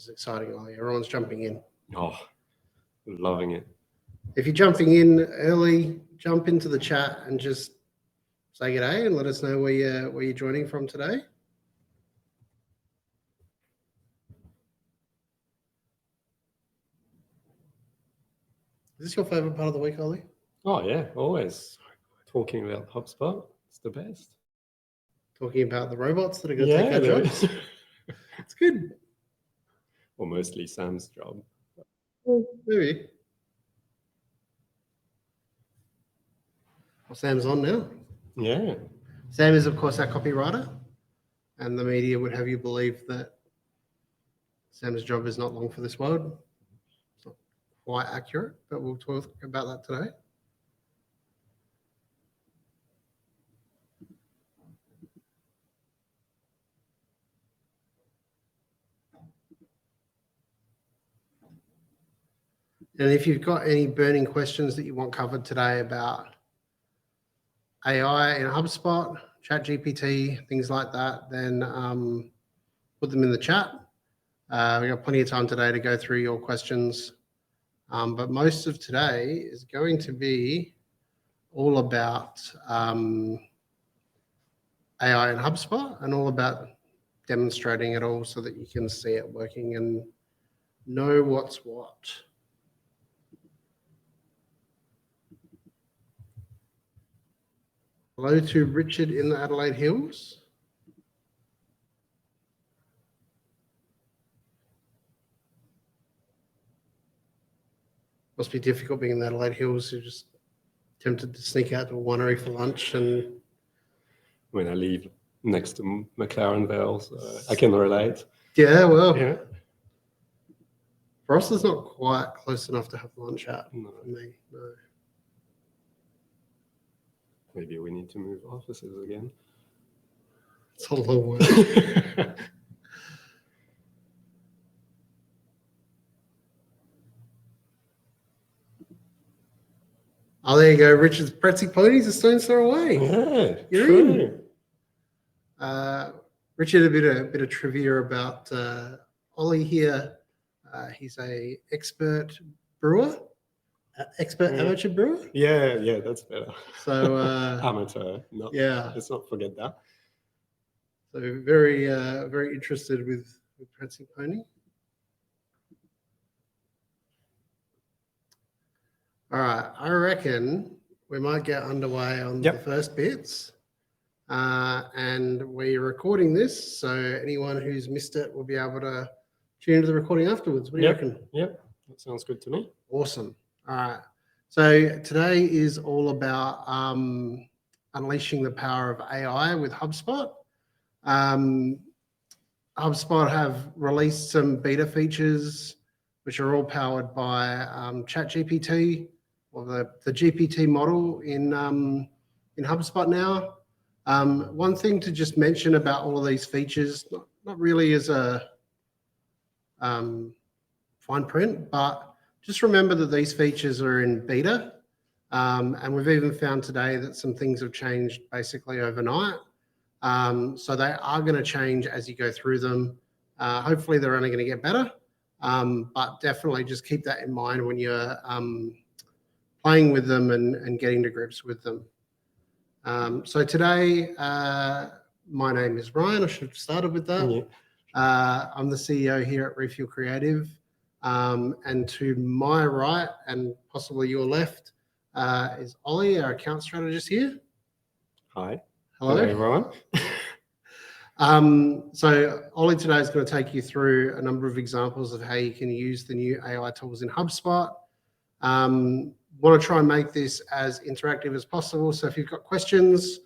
is exciting, Ollie. Everyone's jumping in. Oh, loving it. If you're jumping in early, jump into the chat and just say g'day and let us know where you're joining from today. Is this your favorite part of the week, Ollie? Oh yeah, always. Talking about HubSpot, it's the best. Talking about the robots that are going to take our jobs. It's good. Or mostly Sam's job. Well, maybe. Well, Sam's on now. Yeah. Sam is, of course, our copywriter, and the media would have you believe that Sam's job is not long for this world. It's not quite accurate, but we'll talk about that today. And if you've got any burning questions that you want covered today about AI in HubSpot, ChatGPT, things like that, then put them in the chat. We've got plenty of time today to go through your questions. But most of today is going to be all about AI and HubSpot and all about demonstrating it all so that you can see it working and know what's what. Hello to Richard in the Adelaide Hills. Must be difficult being in the Adelaide Hills. You're just tempted to sneak out to a winery for lunch. And when I live next to McLaren Vale, so I can relate. Yeah, well, yeah. Ross is not quite close enough to have lunch at for me. No. Maybe we need to move offices again. It's a long word. Oh, there you go. Richard's Pretzi Ponies a stone's throw away. Yeah, you're true. In. Richard, a bit of trivia about Ollie here. He's a expert brewer. Amateur brewer? Yeah, that's better. So amateur, let's not forget that. So very interested with Pretzi Pony. All right, I reckon we might get underway on the first bits. And we're recording this, so anyone who's missed it will be able to tune into the recording afterwards. What do you reckon? Yep, that sounds good to me. Awesome. All right. So today is all about unleashing the power of AI with HubSpot. HubSpot have released some beta features, which are all powered by ChatGPT, or the GPT model in HubSpot now. One thing to just mention about all of these features, not really as a fine print, but just remember that these features are in beta. And we've even found today that some things have changed basically overnight. So they are going to change as you go through them. Hopefully they're only going to get better, but definitely just keep that in mind when you're playing with them and getting to grips with them. So today, my name is Ryan. I should have started with that. Yeah. I'm the CEO here at Refuel Creative. And to my right and possibly your left is Ollie, our account strategist here. Hi. Hello, everyone. So Ollie today is going to take you through a number of examples of how you can use the new AI tools in HubSpot. Want to try and make this as interactive as possible. So if you've got questions,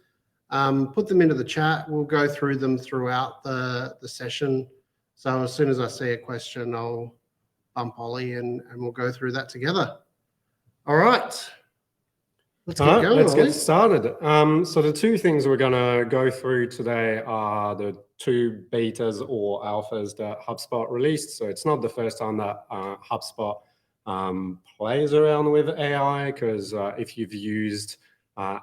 put them into the chat. We'll go through them throughout the session. So as soon as I see a question, I'll bump Ollie and we'll go through that together. All right. Let's get going, let's Ollie. get started. So the two things we're going to go through today are the two betas or alphas that HubSpot released. So it's not the first time that HubSpot plays around with AI, because if you've used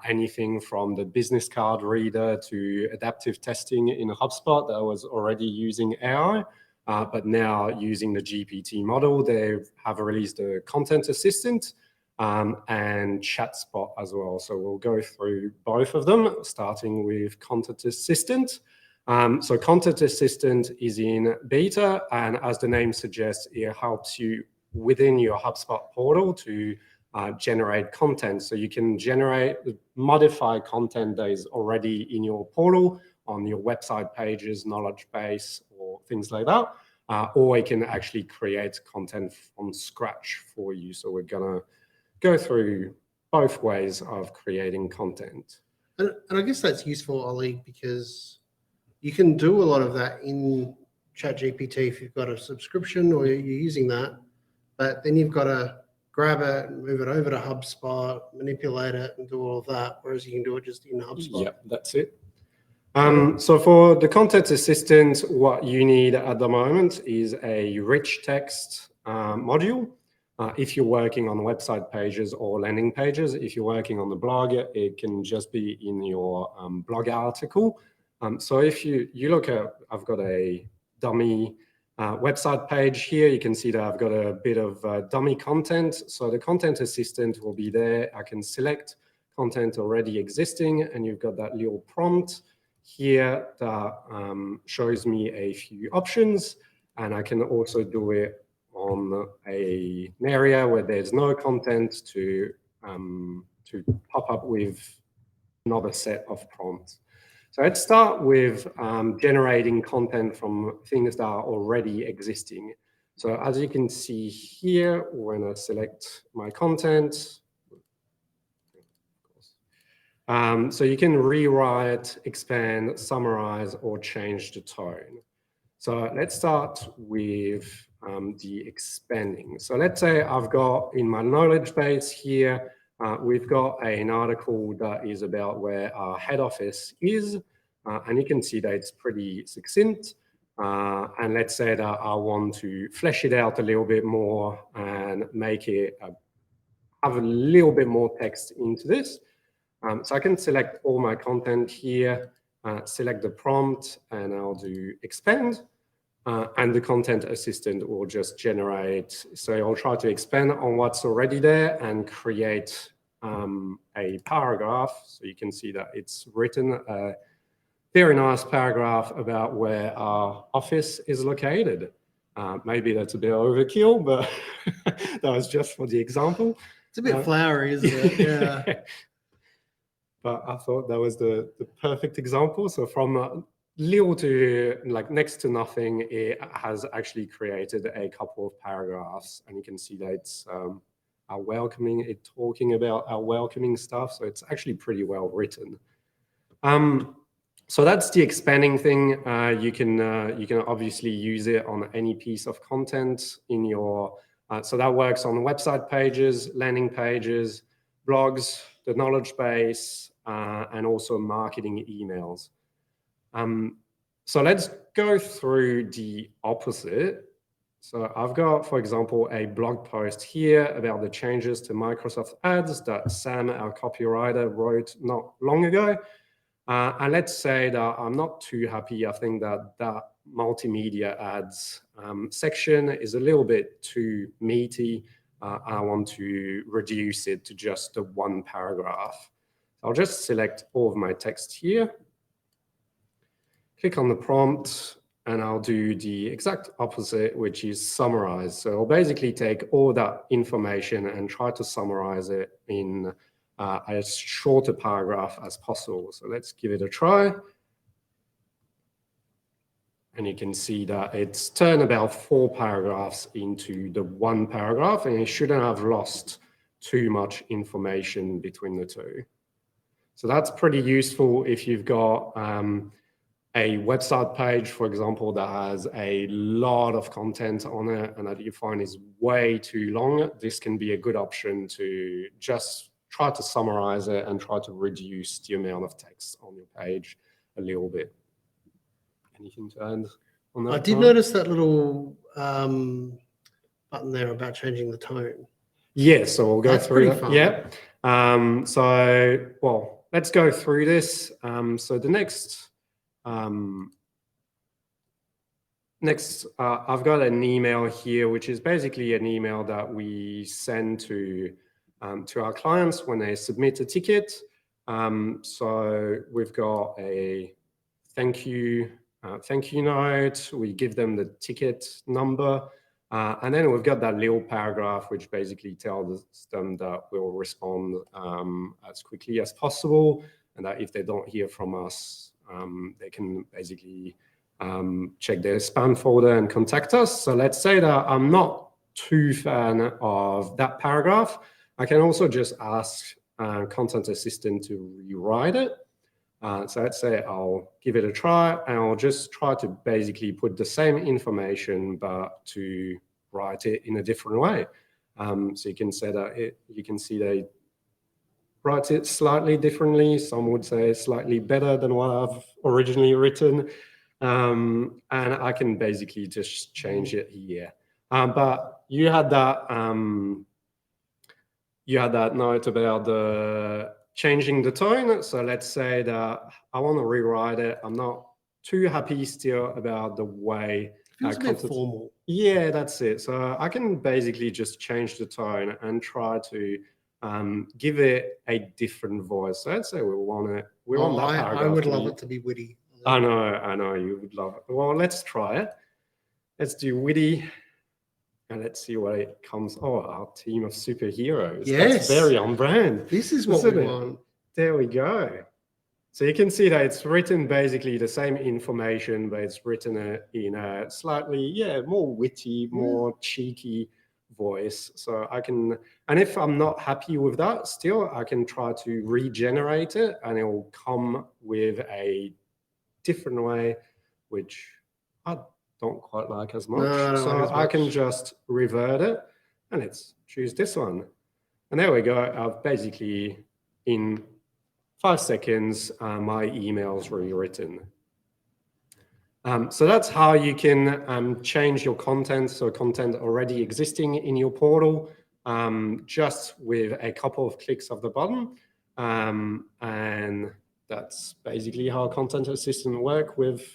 anything from the business card reader to adaptive testing in HubSpot that was already using AI, but now using the GPT model, they have released a content assistant and ChatSpot as well. So we'll go through both of them, starting with content assistant. So content assistant is in beta, and as the name suggests, it helps you within your HubSpot portal to generate content. So you can modify content that is already in your portal on your website pages, knowledge base, or things like that. Or it can actually create content from scratch for you. So we're gonna go through both ways of creating content. And I guess that's useful, Ollie, because you can do a lot of that in ChatGPT if you've got a subscription or you're using that, but then you've got to grab it and move it over to HubSpot, manipulate it and do all of that, whereas you can do it just in HubSpot. Yep, that's it. So for the content assistant, what you need at the moment is a rich text module. If you're working on website pages or landing pages, if you're working on the blog, it can just be in your blog article. So if you look at, I've got a dummy website page here, you can see that I've got a bit of dummy content. So the content assistant will be there. I can select content already existing, and you've got that little prompt here that shows me a few options, and I can also do it on an area where there's no content to pop up with another set of prompts. So let's start with generating content from things that are already existing. So as you can see here, when I select my content, so you can rewrite, expand, summarize, or change the tone. So let's start with the expanding. So let's say I've got in my knowledge base here, we've got an article that is about where our head office is, and you can see that it's pretty succinct. And let's say that I want to flesh it out a little bit more and make it have a little bit more text into this. So I can select all my content here, select the prompt, and I'll do expand. And the content assistant will just generate. So I'll try to expand on what's already there and create a paragraph. So you can see that it's written a very nice paragraph about where our office is located. Maybe that's a bit overkill, but that was just for the example. It's a bit flowery, isn't it? Yeah. But I thought that was the perfect example. So from little to like next to nothing, it has actually created a couple of paragraphs, and you can see that it's our welcoming, talking about our welcoming stuff. So it's actually pretty well written. So that's the expanding thing. You can obviously use it on any piece of content in your. So that works on website pages, landing pages, blogs, the knowledge base, and also marketing emails. So let's go through the opposite. So I've got, for example, a blog post here about the changes to Microsoft Ads that Sam, our copywriter, wrote not long ago. And let's say that I'm not too happy. I think that that multimedia ads section is a little bit too meaty. I want to reduce it to just the one paragraph. I'll just select all of my text here, click on the prompt, and I'll do the exact opposite, which is summarize. So I'll basically take all that information and try to summarize it in as short a paragraph as possible. So let's give it a try. And you can see that it's turned about 4 paragraphs into the one paragraph, and it shouldn't have lost too much information between the two. So that's pretty useful if you've got a website page, for example, that has a lot of content on it and that you find is way too long. This can be a good option to just try to summarize it and try to reduce the amount of text on your page a little bit. Anything to add on that? I did notice that little button there about changing the tone. Yeah, so we'll go through that. Fun. Yeah. So, well, let's go through this. So the next next, I've got an email here, which is basically an email that we send to our clients when they submit a ticket. So we've got a thank you note. We give them the ticket number. And then we've got that little paragraph, which basically tells them that we'll respond as quickly as possible. And that if they don't hear from us, they can basically check their spam folder and contact us. So let's say that I'm not too fan of that paragraph. I can also just ask Content Assistant to rewrite it. So let's say I'll give it a try, and I'll just try to basically put the same information, but to write it in a different way. So you can say that you can see they write it slightly differently. Some would say slightly better than what I've originally written. And I can basically just change it here. But you had that note about the changing the tone. So let's say that I want to rewrite it. I'm not too happy still about the way. Feels a bit formal. Yeah, that's it. So I can basically just change the tone and try to give it a different voice. So let's say we want that paragraph. I would love it to be witty. I know you would love it. Well, let's try it. Let's do witty. And let's see what it comes. Oh, our team of superheroes. Yes. That's very on brand. This is what we want. There we go. So you can see that it's written basically the same information, but it's written in a slightly, more witty, more cheeky voice. So I can, and if I'm not happy with that, still I can try to regenerate it, and it will come with a different way, which I don't quite like as much. So I can just revert it, and let's choose this one. And there we go. I've basically, in 5 seconds, my email's rewritten. So that's how you can change your content, so content already existing in your portal, just with a couple of clicks of the button. And that's basically how Content Assistant work with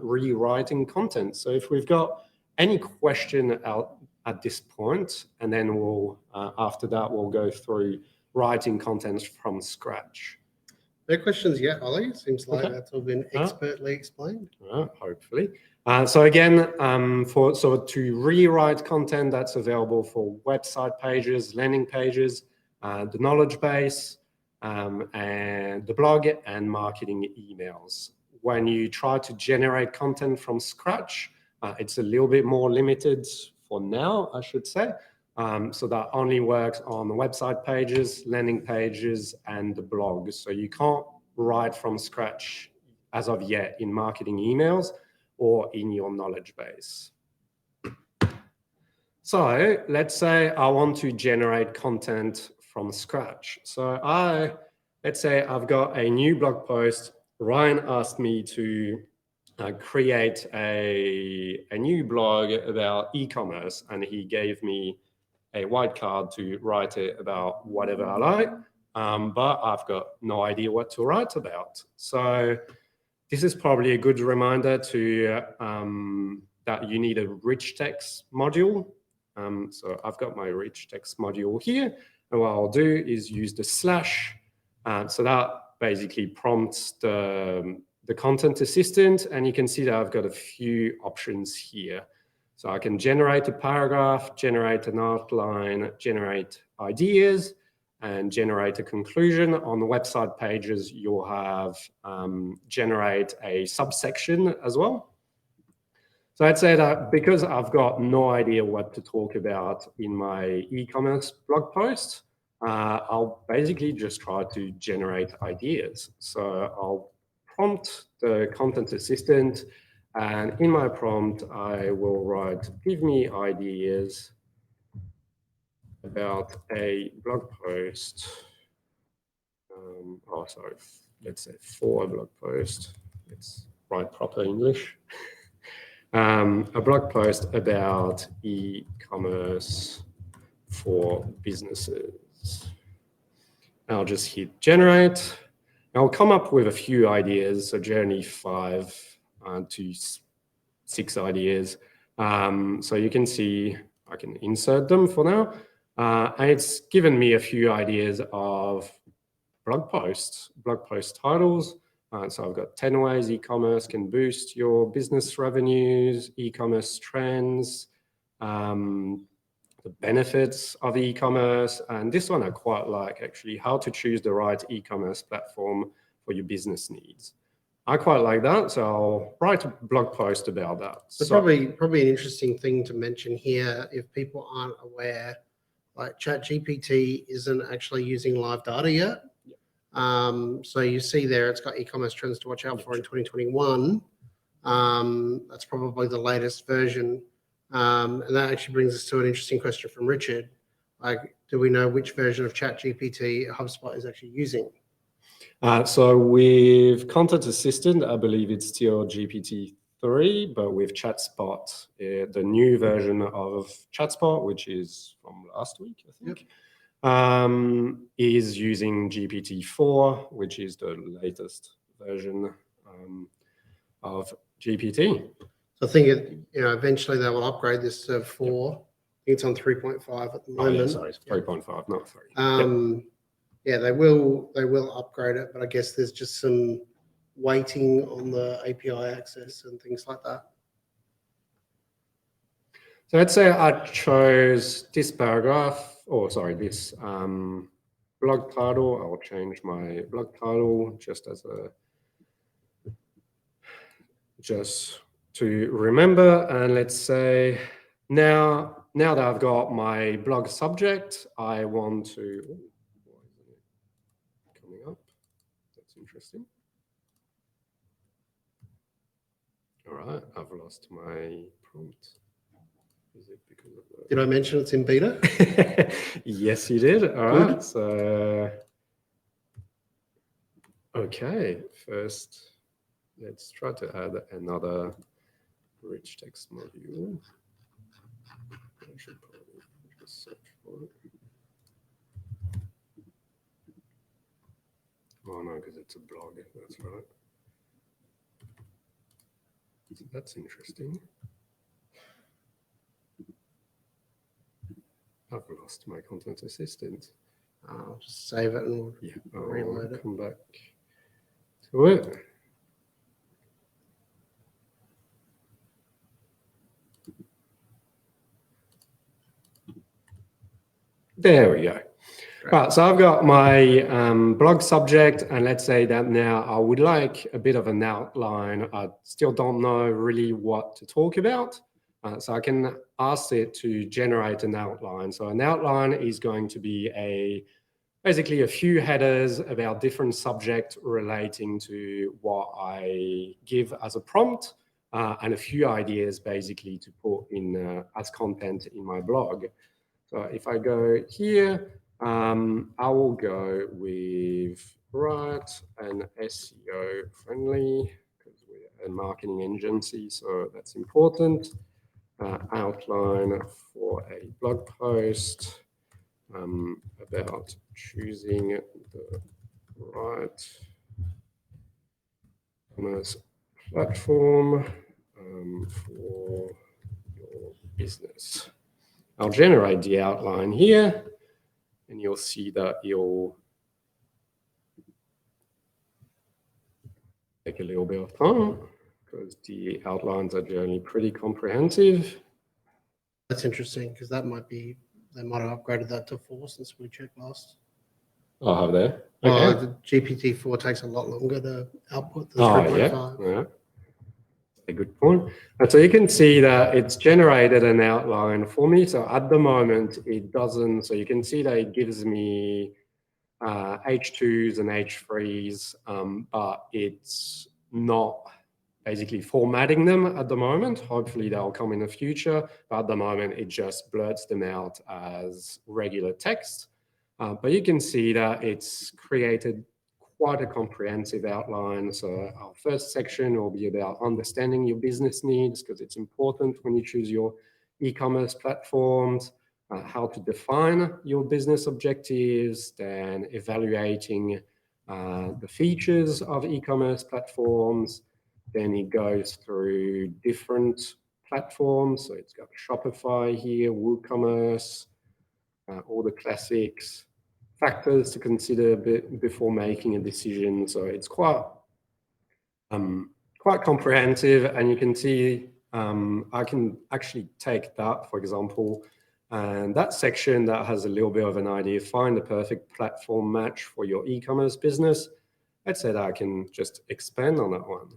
rewriting content. So if we've got any question out at this point, and then we'll after that we'll go through writing content from scratch. No questions yet, Ollie. Seems like that's all been expertly explained. Hopefully. So again, to rewrite content that's available for website pages, landing pages, the knowledge base, and the blog and marketing emails. When you try to generate content from scratch, it's a little bit more limited for now, I should say. So that only works on the website pages, landing pages, and the blog. So you can't write from scratch as of yet in marketing emails or in your knowledge base. So let's say I want to generate content from scratch. So let's say I've got a new blog post. Ryan asked me to create a new blog about e-commerce, and he gave me a white card to write it about whatever I like, but I've got no idea what to write about. So this is probably a good reminder to that you need a rich text module. So I've got my rich text module here, and what I'll do is use the slash. So that basically prompts the Content Assistant, and you can see that I've got a few options here. So I can generate a paragraph, generate an outline, generate ideas, and generate a conclusion. On the website pages, you'll have generate a subsection as well. So I'd say that because I've got no idea what to talk about in my e-commerce blog post, I'll basically just try to generate ideas. So I'll prompt the Content Assistant, and in my prompt, I will write, give me ideas about a blog post. Let's say for a blog post. Let's write proper English. A blog post about e-commerce for businesses. I'll just hit generate. I'll come up with a few ideas, so journey 5 to 6 ideas. So you can see I can insert them for now. And it's given me a few ideas of blog post titles. So I've got 10 ways e-commerce can boost your business revenues, e-commerce trends, the benefits of e-commerce. And this one I quite like, actually, how to choose the right e-commerce platform for your business needs. I quite like that, so I'll write a blog post about that. So probably an interesting thing to mention here, if people aren't aware, like ChatGPT isn't actually using live data yet. So you see there, it's got e-commerce trends to watch out for in 2021. That's probably the latest version. And that actually brings us to an interesting question from Richard. Like, do we know which version of ChatGPT HubSpot is actually using? So with Content Assistant, I believe it's still GPT-3, but with ChatSpot, the new version of ChatSpot, which is from last week, I think, is using GPT-4, which is the latest version of GPT. So I think eventually they will upgrade this to 4. I think it's on 3.5 at the moment. Oh, yeah, sorry, it's 3.5, not 3. Yeah, they will upgrade it, but I guess there's just some waiting on the API access and things like that. So let's say I chose this paragraph, or sorry, this blog title. I'll change my blog title just to remember. And let's say now that I've got my blog subject, I want to. Why isn't it coming up? That's interesting. All right, I've lost my prompt. Is it because of the... Did I mention it's in beta? Yes, you did. All right. So, okay. First, let's try to add another rich text module. I should probably just search for it. Oh no, because it's a blog. That's right. That's interesting. I've lost my Content Assistant. I'll just save it and reload it. Come back to it. There we go. Right, so I've got my blog subject, and let's say that now I would like a bit of an outline. I still don't know really what to talk about. So I can ask it to generate an outline. So an outline is going to be basically a few headers about different subjects relating to what I give as a prompt, and a few ideas basically to put in as content in my blog. So if I go here, I will go with write an SEO friendly, because we're a marketing agency, so that's important. Outline for a blog post about choosing the right commerce platform for your business. I'll generate the outline here, and you'll see that it'll take a little bit of time because the outlines are generally pretty comprehensive. That's interesting, because they might have upgraded that to 4 since we checked last. Oh, have they? Okay. Well, the GPT-4 takes a lot longer to output than 3.5. Yeah. A good point. And so you can see that it's generated an outline for me. So at the moment, it doesn't. So you can see that it gives me H2s and H3s, but it's not basically formatting them at the moment. Hopefully they'll come in the future, but at the moment it just blurts them out as regular text. But you can see that it's created quite a comprehensive outline. So our first section will be about understanding your business needs, because it's important when you choose your e-commerce platforms, how to define your business objectives, then evaluating the features of e-commerce platforms, Then it goes through different platforms. So it's got Shopify here, WooCommerce, all the classics, factors to consider before making a decision. So it's quite comprehensive, and you can see I can actually take that, for example, and that section that has a little bit of an idea, find the perfect platform match for your e-commerce business. Let's say that I can just expand on that one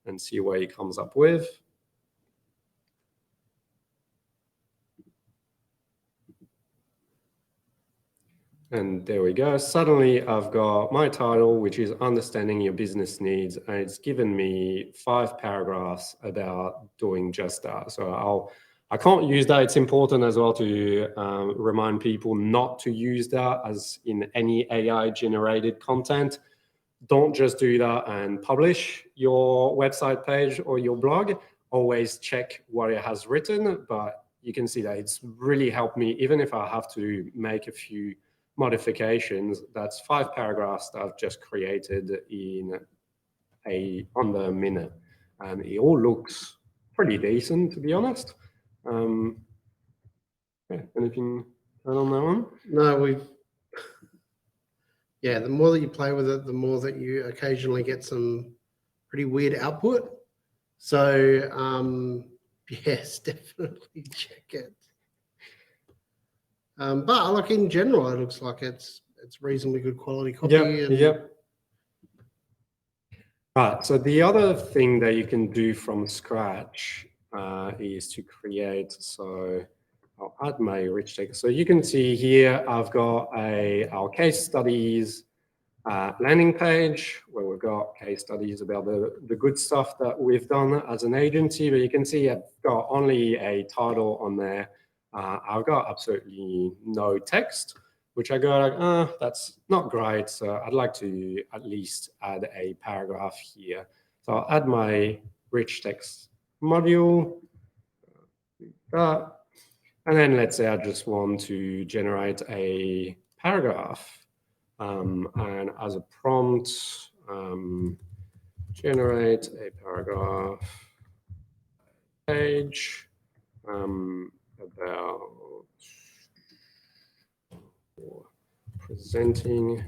and see what he comes up with. And there we go. Suddenly I've got my title, which is Understanding Your Business Needs. And it's given me 5 paragraphs about doing just that. So I can't use that. It's important as well to remind people not to use that as in any AI generated content. Don't just do that and publish your website page or your blog. Always check what it has written, but you can see that it's really helped me, even if I have to make a few modifications. That's 5 paragraphs that I've just created in under a minute, and it all looks pretty decent, to be honest. Yeah, anything on that one? No, yeah, the more that you play with it, the more that you occasionally get some pretty weird output. So yes, definitely check it. But like in general, it looks like it's reasonably good quality copy. Yep. Right. So the other thing that you can do from scratch is to create. So I'll add my rich text. So you can see here I've got our case studies landing page where we've got case studies about the good stuff that we've done as an agency. But you can see I've got only a title on there. I've got absolutely no text, which I go like, that's not great. So I'd like to at least add a paragraph here. So I'll add my rich text module. And then let's say I just want to generate a paragraph. And as a prompt, generate a paragraph page about presenting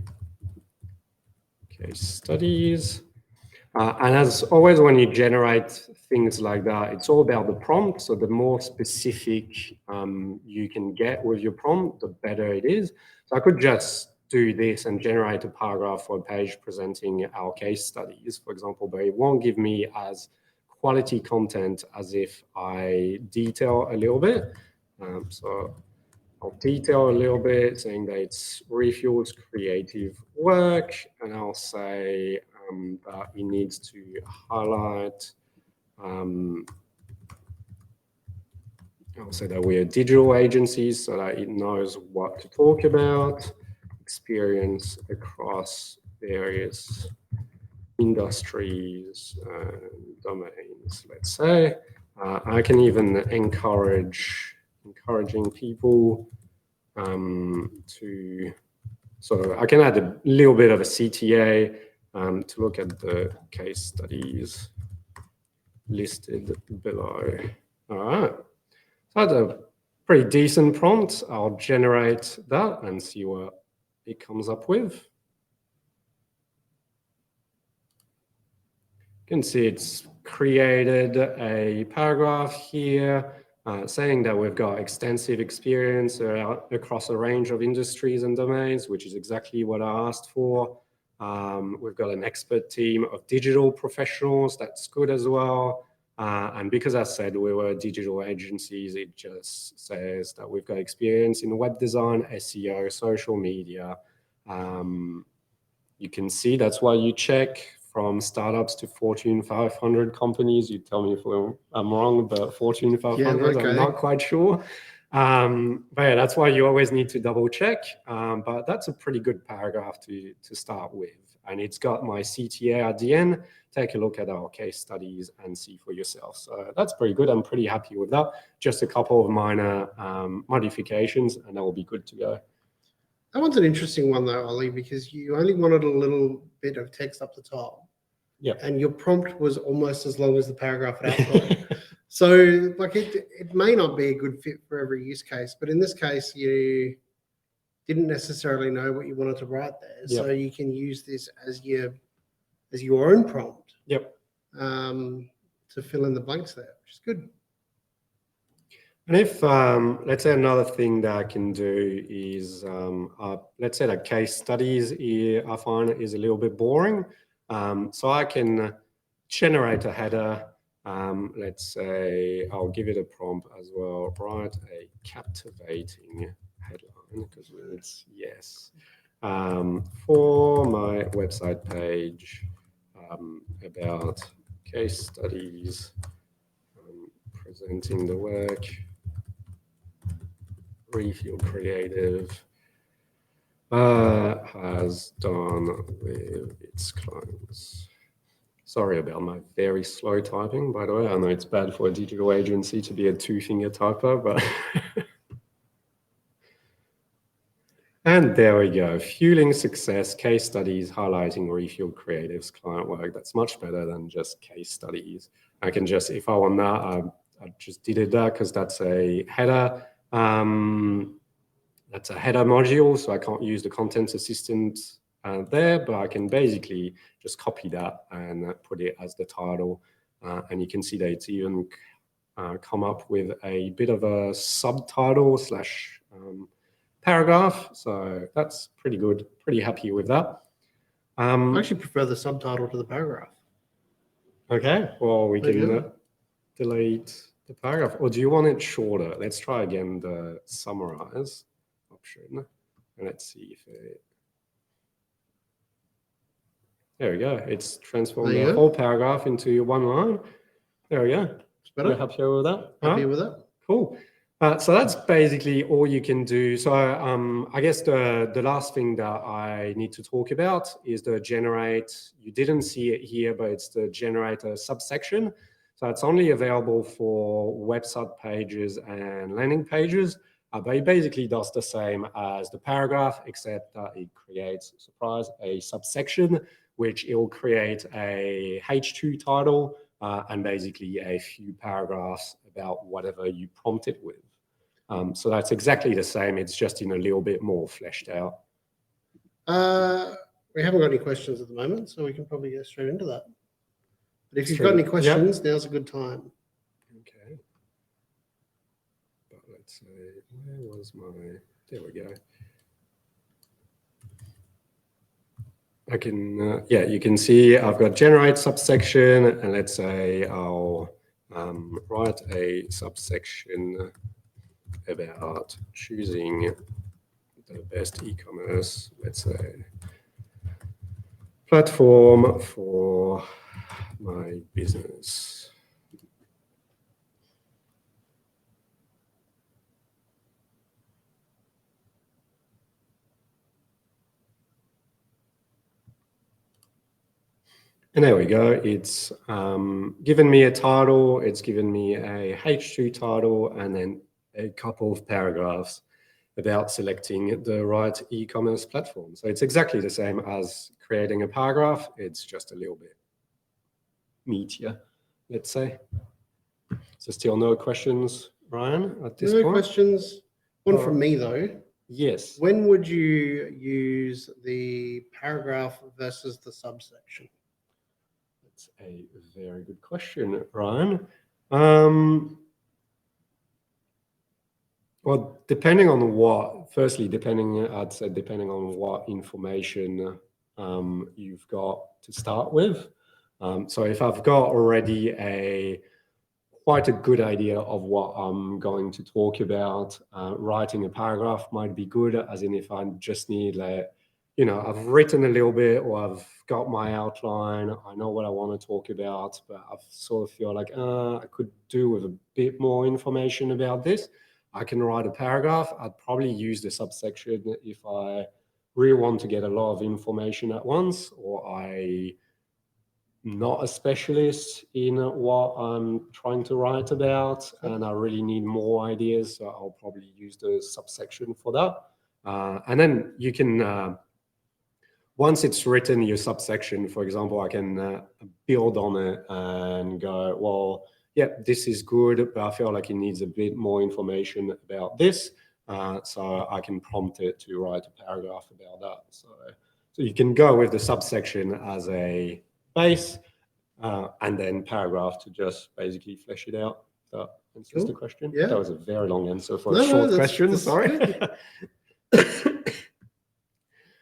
case studies. And as always, when you generate things like that, it's all about the prompt. So the more specific you can get with your prompt, the better it is. So I could just do this and generate a paragraph for a page presenting our case studies, for example, but it won't give me as quality content as if I detail a little bit. So I'll detail a little bit, saying that it's Refuel's creative work, and I'll say that it needs to highlight, I'll say that we're digital agencies so that it knows what to talk about, experience across various industries and domains, let's say. I can even encouraging people so I can add a little bit of a CTA to look at the case studies listed below. All right, so that's a pretty decent prompt. I'll generate that and see what it comes up with. You can see it's created a paragraph here saying that we've got extensive experience across a range of industries and domains, which is exactly what I asked for. We've got an expert team of digital professionals. That's good as well. And because I said we were digital agencies, it just says that we've got experience in web design, SEO, social media. You can see that's why you check from startups to Fortune 500 companies. You tell me if I'm wrong, but Fortune 500, okay. I'm not quite sure. But yeah, that's why you always need to double check. But that's a pretty good paragraph to start with. And it's got my CTA at the end. Take a look at our case studies and see for yourself. So that's pretty good. I'm pretty happy with that. Just a couple of minor modifications and that will be good to go. That one's an interesting one though, Ollie, because you only wanted a little bit of text up the top. Yep. and your prompt was almost as long as the paragraph it outlined. So like it may not be a good fit for every use case, but in this case, you didn't necessarily know what you wanted to write there. Yep. So you can use this as your own prompt. Yep. To fill in the blanks there, which is good. And if, let's say another thing that I can do is, let's say that case studies here, I find is a little bit boring. So I can generate a header. Let's say I'll give it a prompt as well. Write a captivating headline, because it's yes. For my website page about case studies, presenting the work, Refuel Creative has done with its clients. Sorry about my very slow typing, by the way. I know it's bad for a digital agency to be a two-finger typer, but and there we go. Fueling success, case studies, highlighting Refuel Creative's client work. That's much better than just case studies. I can just, if I want that, I just did it there because that's a header. That's a header module, so I can't use the content assistant there, but I can basically just copy that and put it as the title. And you can see that it's even come up with a bit of a subtitle slash paragraph. So that's pretty good. Pretty happy with that. I actually prefer the subtitle to the paragraph. Okay, well, we can delete the paragraph. Or do you want it shorter? Let's try again the summarize option. And let's see if it... There we go. It's transformed the whole paragraph into one line. There we go. It's better. You're happy with that? Happy with that. Cool. So that's basically all you can do. So I guess the last thing that I need to talk about is the generate. You didn't see it here, but it's the generator subsection. So it's only available for website pages and landing pages. But it basically does the same as the paragraph, except that it creates, surprise, a subsection, which it will create a H2 title and basically a few paragraphs about whatever you prompt it with. So that's exactly the same. It's just in a little bit more fleshed out. We haven't got any questions at the moment, so we can probably go straight into that. But if you've got any questions, now's a good time. Okay. But let's say, where was my, there we go. I can, yeah, you can see I've got generate subsection, and let's say I'll write a subsection about choosing the best e-commerce, let's say, platform for my business. And there we go. It's given me a title, it's given me a H2 title, and then a couple of paragraphs about selecting the right e-commerce platform. So it's exactly the same as creating a paragraph. It's just a little bit meatier, let's say. So still no questions, Ryan, at this point? No questions. One from me, though. Yes. When would you use the paragraph versus the subsection? That's a very good question, Ryan. Well, depending on what, firstly, I'd say depending on what information you've got to start with. So if I've got already quite a good idea of what I'm going to talk about, writing a paragraph might be good, as in if I just need, like, you know, I've written a little bit, or I've got my outline, I know what I want to talk about, but I sort of feel like I could do with a bit more information about this. I can write a paragraph. I'd probably use the subsection if I really want to get a lot of information at once, or I'm not a specialist in what I'm trying to write about, and I really need more ideas, so I'll probably use the subsection for that. And then you can once it's written your subsection, for example, I can build on it and go, well, yeah, this is good, but I feel like it needs a bit more information about this. So I can prompt it to write a paragraph about that. So you can go with the subsection as a base, and then paragraph to just basically flesh it out. That answers the question. Yeah. That was a very long answer for a short question. Sorry.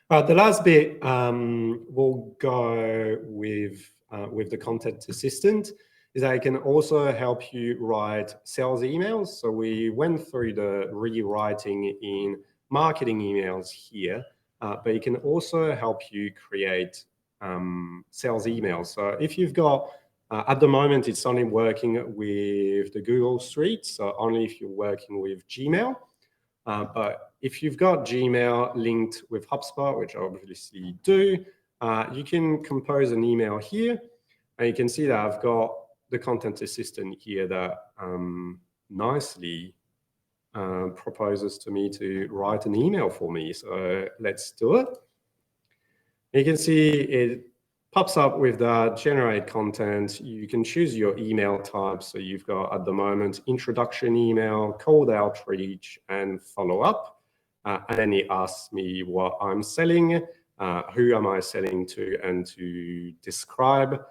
The last bit we'll go with the content assistant is that I can also help you write sales emails. So we went through the rewriting in marketing emails here, but it can also help you create sales emails. So if you've got, at the moment, it's only working with the Google Suite, so only if you're working with Gmail. But if you've got Gmail linked with HubSpot, which I obviously do, you can compose an email here, and you can see that I've got the content assistant here that nicely proposes to me to write an email for me. So let's do it. You can see it pops up with the generate content. You can choose your email type. So you've got at the moment introduction email, cold outreach, and follow up. And then it asks me what I'm selling, who am I selling to, and to describe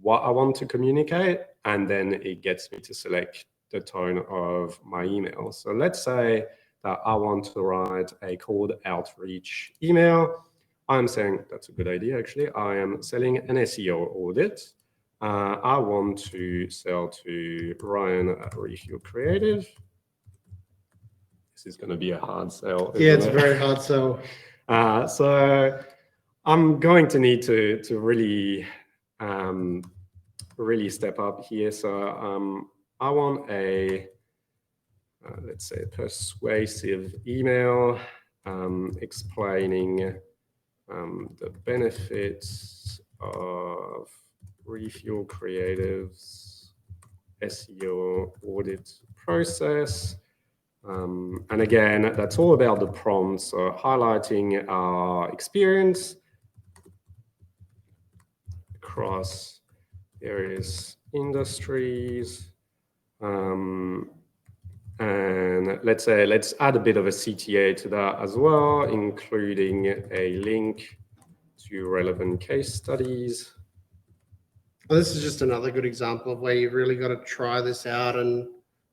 what I want to communicate. And then it gets me to select the tone of my email. So let's say that I want to write a cold outreach email. I'm saying that's a good idea, actually. I am selling an SEO audit. I want to sell to Ryan at Refuel Creative. This is going to be a hard sell. Yeah, it's a very hard sell. So I'm going to need to really really step up here. So I want a, let's say, persuasive email explaining the benefits of Refuel Creative's SEO audit process. And again, that's all about the prompts, so highlighting our experience across various industries. And let's add a bit of a CTA to that as well, including a link to relevant case studies. Well, this is just another good example of where you've really got to try this out and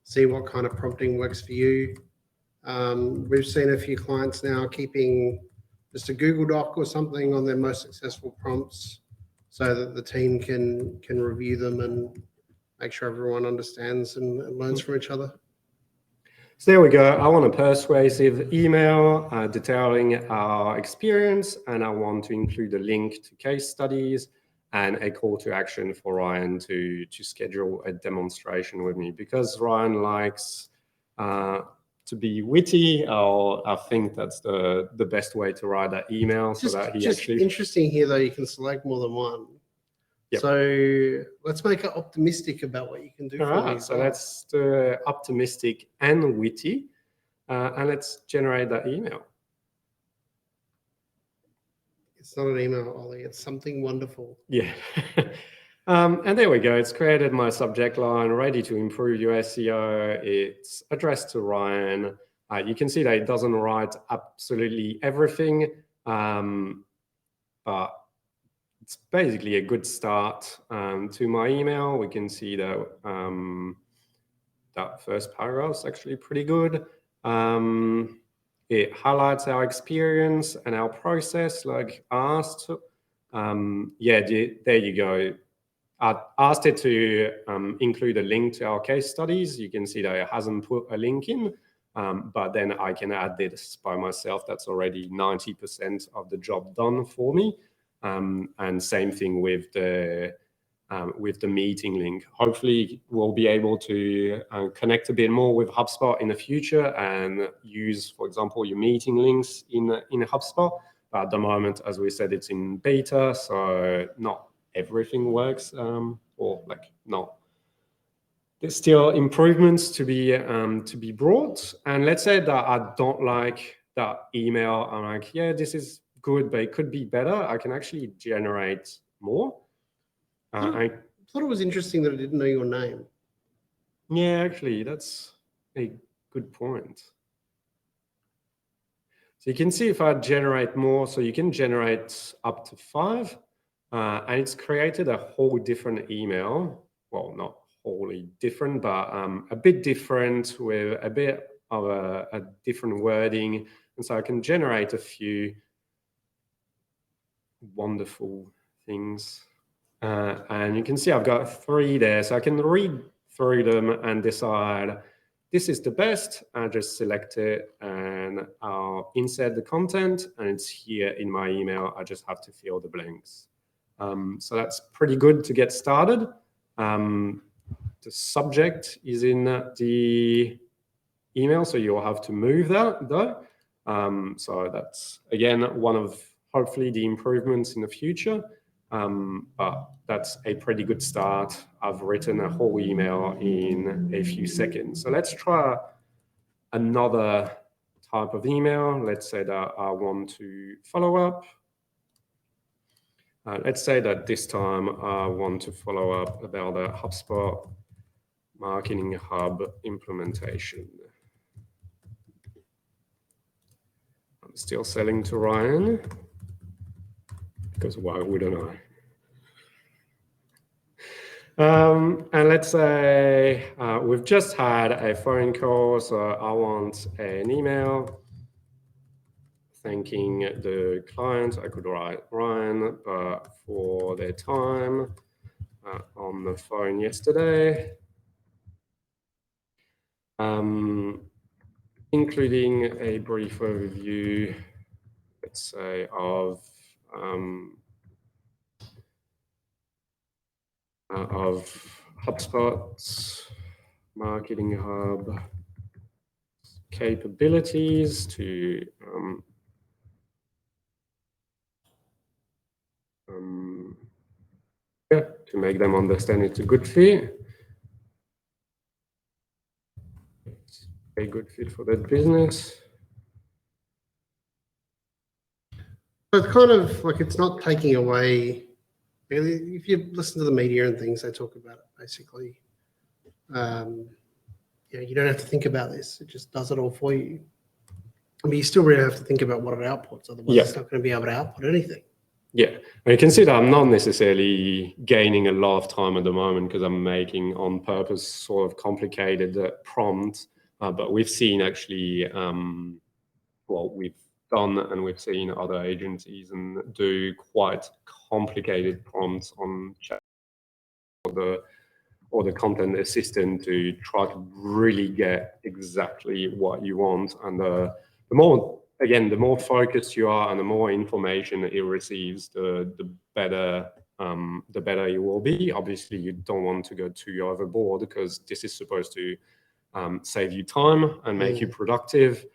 see what kind of prompting works for you. We've seen a few clients now keeping just a Google Doc or something on their most successful prompts so that the team can review them and make sure everyone understands and learns from each other. So there we go. I want a persuasive email detailing our experience, and I want to include a link to case studies and a call to action for Ryan to schedule a demonstration with me. Because Ryan likes to be witty, I think that's the best way to write that email. So that he just actually... Interesting here, though, you can select more than one. Yep. So let's make it optimistic about what you can do for me. So let's do optimistic and witty, and let's generate that email. It's not an email, Ollie. It's something wonderful. Yeah. And there we go. It's created my subject line, ready to improve your SEO. It's addressed to Ryan. You can see that it doesn't write absolutely everything, but it's basically a good start to my email. We can see that that first paragraph is actually pretty good. It highlights our experience and our process, like asked. Yeah, there you go. I asked it to include a link to our case studies. You can see that it hasn't put a link in, but then I can add this by myself. That's already 90% of the job done for me. And same thing with the meeting link. Hopefully, we'll be able to connect a bit more with HubSpot in the future and use, for example, your meeting links in HubSpot. But at the moment, as we said, it's in beta, so not everything works, or like no. There's still improvements to be brought. And let's say that I don't like that email. I'm like, yeah, this is good, but it could be better. I can actually generate more. I thought it was interesting that I didn't know your name. Yeah, actually, that's a good point. So you can see if I generate more, so you can generate up to 5, and it's created a whole different email. Well, not wholly different, but a bit different with a bit of a different wording. And so I can generate a few wonderful things. And you can see I've got 3 there, so I can read through them and decide this is the best. I just select it and I'll insert the content, and it's here in my email. I just have to fill the blanks. So that's pretty good to get started. The subject is in the email, so you'll have to move that though. So that's, again, one of hopefully the improvements in the future. But that's a pretty good start. I've written a whole email in a few seconds. So let's try another type of email. Let's say that I want to follow up. Let's say that this time I want to follow up about the HubSpot Marketing Hub implementation. I'm still selling to Ryan, because why wouldn't I? And let's say we've just had a phone call, so I want an email thanking the client. I could write Ryan, but for their time on the phone yesterday, including a brief overview, let's say, of HubSpot's Marketing Hub capabilities to to make them understand it's a good fit. It's a good fit for that business. So it's kind of like, it's not taking away, if you listen to the media and things, they talk about it basically. You don't have to think about this. It just does it all for you. I mean, you still really have to think about what it outputs. Otherwise, it's not going to be able to output anything. Yeah, and you can see that I'm not necessarily gaining a lot of time at the moment because I'm making on purpose sort of complicated prompts. But we've seen actually, well, we've done and we've seen other agencies and do quite complicated prompts on chat or the content assistant to try to really get exactly what you want. And the more focused you are and the more information it receives, the better it will be. Obviously, you don't want to go too overboard because this is supposed to save you time and make you productive.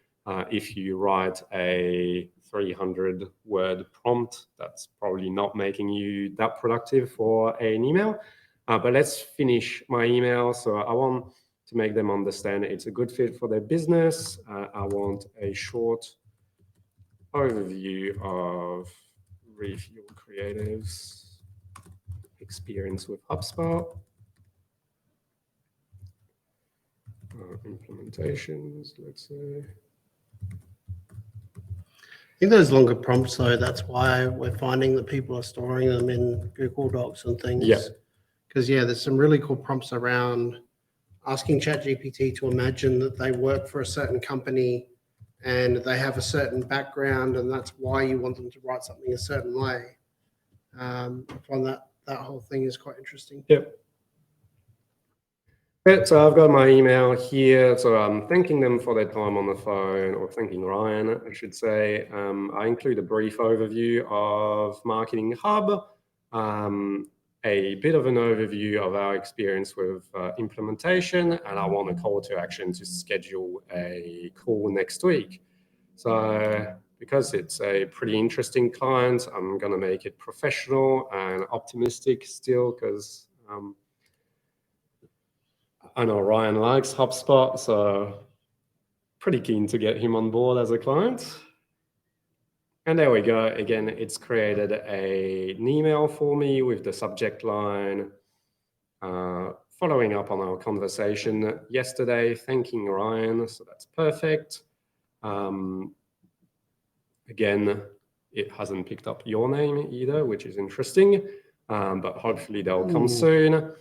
If you write a 300-word prompt, that's probably not making you that productive for an email. But let's finish my email. So I want to make them understand it's a good fit for their business. I want a short overview of Refuel Creative's experience with HubSpot. Implementations, let's say. I think those longer prompts, though, that's why we're finding that people are storing them in Google Docs and things. Yeah. Because, there's some really cool prompts around asking ChatGPT to imagine that they work for a certain company and they have a certain background, and that's why you want them to write something a certain way. I find that whole thing is quite interesting. Yep. Okay, so I've got my email here. So I'm thanking them for their time on the phone, or thanking Ryan, I should say. I include a brief overview of Marketing Hub, a bit of an overview of our experience with implementation, and I want a call to action to schedule a call next week. So because it's a pretty interesting client, I'm going to make it professional and optimistic still, because I know Ryan likes HubSpot, so pretty keen to get him on board as a client. And there we go. Again, it's created an email for me with the subject line, following up on our conversation yesterday, thanking Ryan. So that's perfect. Again, it hasn't picked up your name either, which is interesting, but hopefully they'll come soon.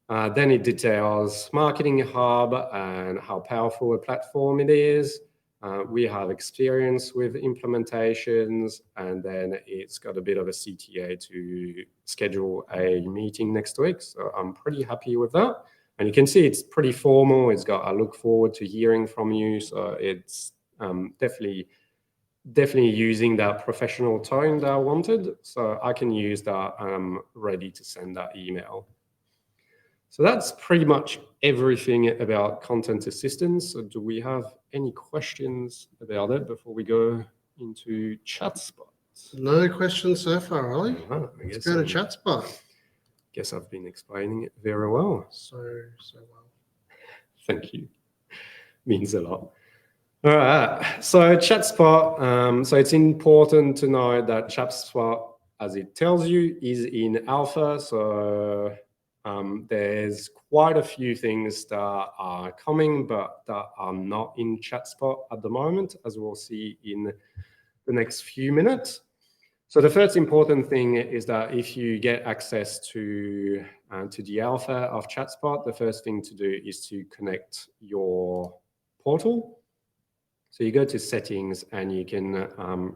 Then it details Marketing Hub and how powerful a platform it is. We have experience with implementations, and then it's got a bit of a CTA to schedule a meeting next week. So I'm pretty happy with that. And you can see it's pretty formal. It's got, I look forward to hearing from you. So it's definitely using that professional tone that I wanted. So I can use that and I'm ready to send that email. So that's pretty much everything about Content Assistance. So do we have any questions about it before we go into ChatSpot? No questions so far, Ollie. Let's go to ChatSpot. Guess I've been explaining it very well. So well. Thank you. Means a lot. All right, so ChatSpot, so it's important to know that ChatSpot, as it tells you, is in alpha. So there's quite a few things that are coming, but that are not in ChatSpot at the moment, as we'll see in the next few minutes. So the first important thing is that if you get access to the alpha of ChatSpot, the first thing to do is to connect your portal. So you go to settings and you can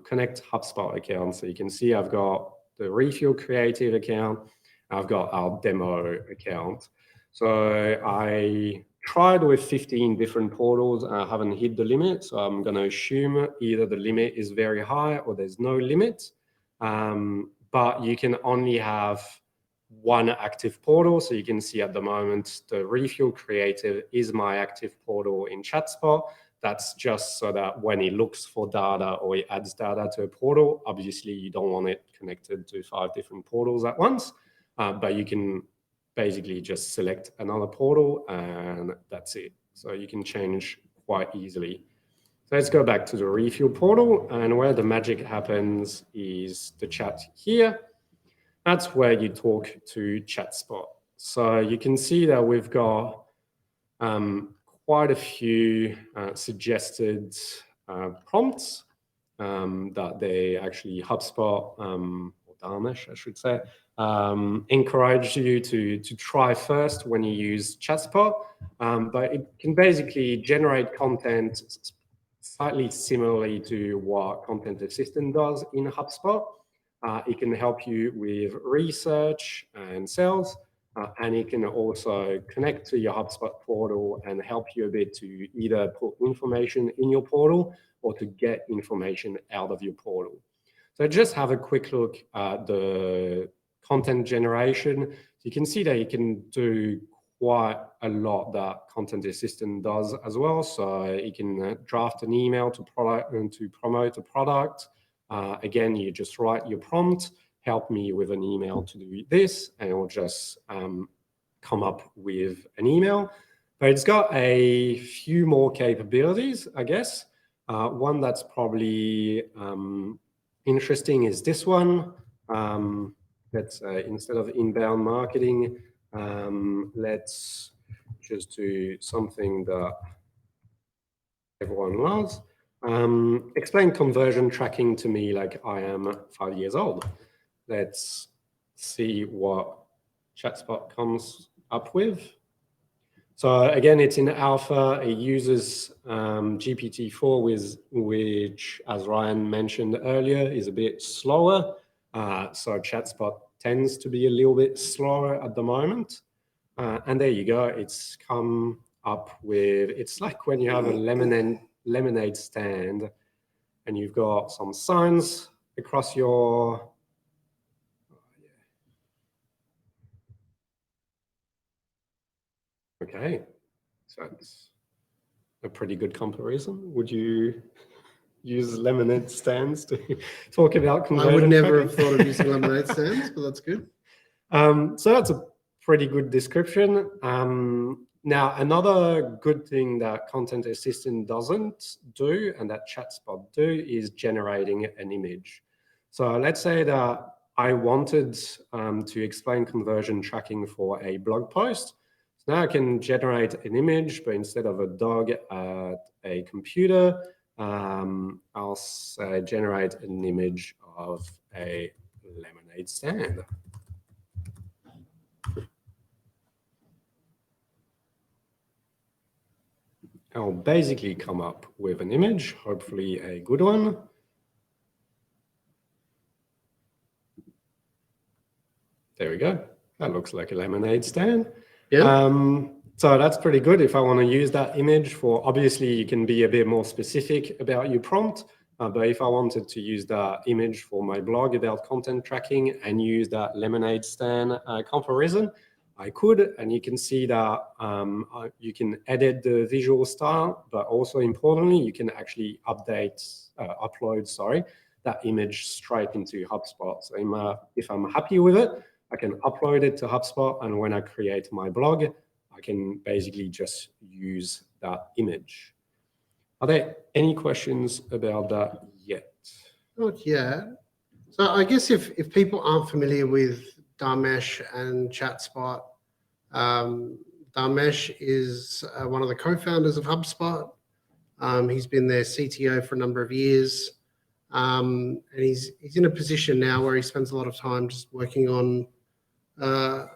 connect HubSpot accounts. So you can see I've got the Refuel creative account. I've got our demo account. So I tried with 15 different portals and I haven't hit the limit. So I'm going to assume either the limit is very high or there's no limit. But you can only have one active portal. So you can see at the moment, the Refuel creative is my active portal in ChatSpot. That's just so that when it looks for data or it adds data to a portal, obviously you don't want it connected to 5 different portals at once, but you can basically just select another portal and that's it. So you can change quite easily. So let's go back to the Refuel portal, and where the magic happens is the chat here. That's where you talk to ChatSpot. So you can see that we've got quite a few suggested prompts that they actually, HubSpot, or Dharmesh, I should say, encourage you to try first when you use ChatSpot. But it can basically generate content slightly similarly to what Content Assistant does in HubSpot. It can help you with research and sales. And it can also connect to your HubSpot portal and help you a bit to either put information in your portal or to get information out of your portal. So just have a quick look at the content generation. So you can see that you can do quite a lot that Content Assistant does as well. So you can draft an email to promote a product. Again, you just write your prompt, help me with an email to do this, and it'll just come up with an email. But it's got a few more capabilities, I guess. One that's probably interesting is this one. Let's instead of inbound marketing, let's just do something that everyone loves. Explain conversion tracking to me like I am 5 years old. Let's see what ChatSpot comes up with. So again, it's in alpha. It uses GPT-4, which, as Ryan mentioned earlier, is a bit slower. So ChatSpot tends to be a little bit slower at the moment. And there you go. It's come up with, it's like when you have a lemonade stand and you've got some signs across your okay, so it's a pretty good comparison. Would you use lemonade stands to talk about conversion? I would never have thought of using lemonade stands, but that's good. So that's a pretty good description. Now, another good thing that Content Assistant doesn't do and that ChatSpot do is generating an image. So let's say that I wanted to explain conversion tracking for a blog post. So now I can generate an image, but instead of a dog at a computer, I'll say generate an image of a lemonade stand. I'll basically come up with an image, hopefully a good one. There we go. That looks like a lemonade stand. Yeah. So that's pretty good. If I want to use that image for, obviously you can be a bit more specific about your prompt, but if I wanted to use that image for my blog about content tracking and use that lemonade stand comparison, I could, and you can see that you can edit the visual style, but also importantly, you can actually upload that image straight into HubSpot. So if I'm happy with it, I can upload it to HubSpot, and when I create my blog, I can basically just use that image. Are there any questions about that yet? Not yet. So I guess if people aren't familiar with Dharmesh and ChatSpot, Dharmesh is one of the co-founders of HubSpot. He's been their CTO for a number of years. And he's in a position now where he spends a lot of time just working on, I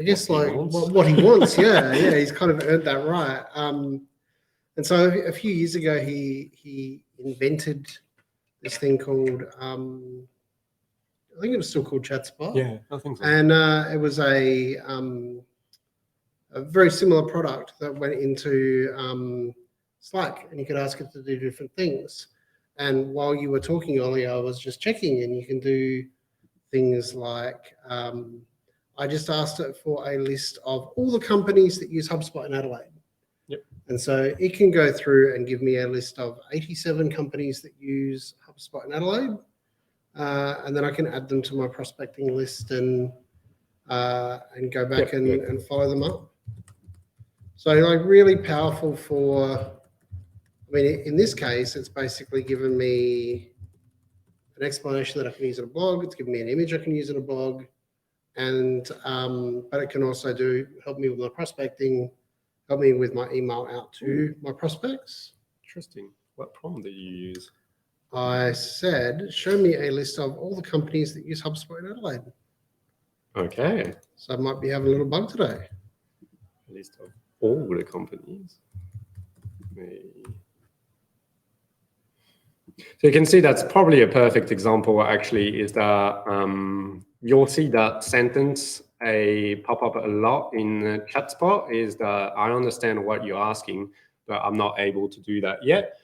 guess, What he like wants. what he wants. Yeah, he's kind of earned that right. And so a few years ago, he invented this thing called, I think it was still called ChatSpot. Yeah, I think so. And it was a very similar product that went into Slack, and you could ask it to do different things. And while you were talking, Ollie, I was just checking, and you can do things like I just asked it for a list of all the companies that use HubSpot in Adelaide. Yep. And so it can go through and give me a list of 87 companies that use HubSpot in Adelaide. And then I can add them to my prospecting list and go back and follow them up. So like really powerful for, I mean, in this case, it's basically given me an explanation that I can use in a blog. It's given me an image I can use in a blog. And, but it can also help me with my prospecting, help me with my email out to my prospects. Interesting. What prompt did you use? I said, show me a list of all the companies that use HubSpot in Adelaide. Okay. So I might be having a little bug today. A list of all the companies. So you can see that's probably a perfect example actually is that you'll see that sentence pop up a lot in ChatSpot is that I understand what you're asking, but I'm not able to do that yet.